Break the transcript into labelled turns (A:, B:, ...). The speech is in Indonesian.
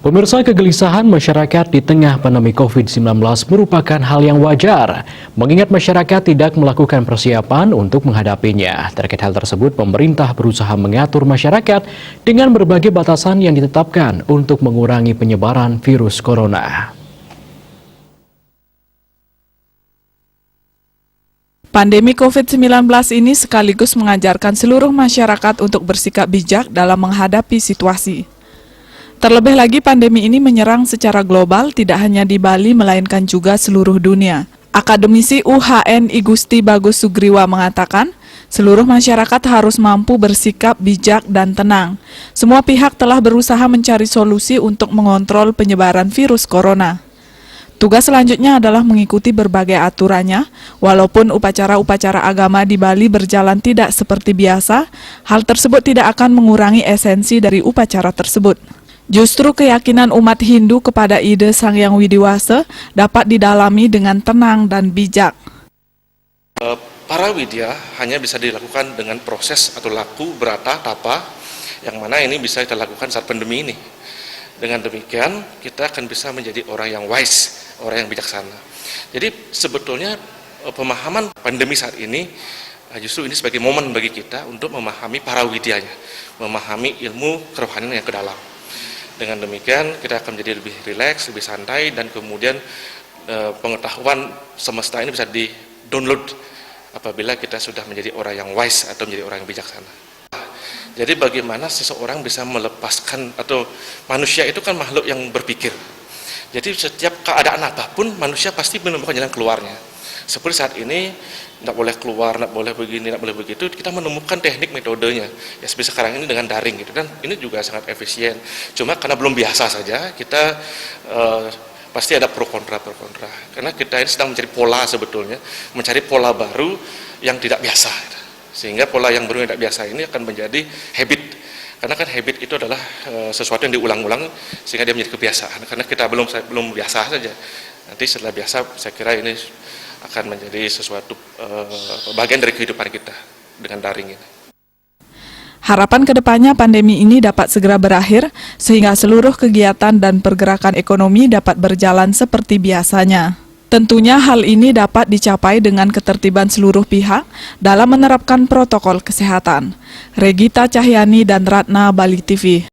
A: Pemirsa, kegelisahan masyarakat di tengah pandemi COVID-19 merupakan hal yang wajar, mengingat masyarakat tidak melakukan persiapan untuk menghadapinya. Terkait hal tersebut, pemerintah berusaha mengatur masyarakat dengan berbagai batasan yang ditetapkan untuk mengurangi penyebaran virus corona.
B: Pandemi COVID-19 ini sekaligus mengajarkan seluruh masyarakat untuk bersikap bijak dalam menghadapi situasi. Terlebih lagi pandemi ini menyerang secara global tidak hanya di Bali melainkan juga seluruh dunia. Akademisi UHN Igusti Bagus Sugriwa mengatakan, seluruh masyarakat harus mampu bersikap bijak dan tenang. Semua pihak telah berusaha mencari solusi untuk mengontrol penyebaran virus corona. Tugas selanjutnya adalah mengikuti berbagai aturannya, walaupun upacara-upacara agama di Bali berjalan tidak seperti biasa, hal tersebut tidak akan mengurangi esensi dari upacara tersebut. Justru keyakinan umat Hindu kepada ide Sang Hyang Widiwasa dapat didalami dengan tenang dan bijak.
C: Para widya hanya bisa dilakukan dengan proses atau laku, berata, tapa, yang mana ini bisa kita lakukan saat pandemi ini. Dengan demikian, kita akan bisa menjadi orang yang wise, orang yang bijaksana. Jadi sebetulnya pemahaman pandemi saat ini, justru ini sebagai momen bagi kita untuk memahami para widyanya, memahami ilmu kerohanian yang ke dalam. Dengan demikian kita akan menjadi lebih rileks, lebih santai, dan kemudian pengetahuan semesta ini bisa di-download apabila kita sudah menjadi orang yang wise atau menjadi orang yang bijaksana. Jadi bagaimana seseorang bisa melepaskan, atau manusia itu kan makhluk yang berpikir. Jadi setiap keadaan apapun manusia pasti menemukan jalan keluarnya. Seperti saat ini, tidak boleh keluar, tidak boleh begini, tidak boleh begitu, kita menemukan teknik metodenya. Ya seperti sekarang ini dengan daring gitu, dan ini juga sangat efisien. Cuma karena belum biasa saja, kita pasti ada pro kontra. Karena kita ini sedang mencari pola sebetulnya, mencari pola baru yang tidak biasa. Sehingga pola yang baru yang tidak biasa ini akan menjadi habit. Karena kan habit itu adalah sesuatu yang diulang-ulang sehingga dia menjadi kebiasaan. Karena kita belum biasa saja. Nanti setelah biasa, saya kira ini akan menjadi sesuatu bagian dari kehidupan kita dengan daring ini.
B: Harapan kedepannya pandemi ini dapat segera berakhir sehingga seluruh kegiatan dan pergerakan ekonomi dapat berjalan seperti biasanya. Tentunya hal ini dapat dicapai dengan ketertiban seluruh pihak dalam menerapkan protokol kesehatan. Regita Cahyani dan Ratna, Bali TV.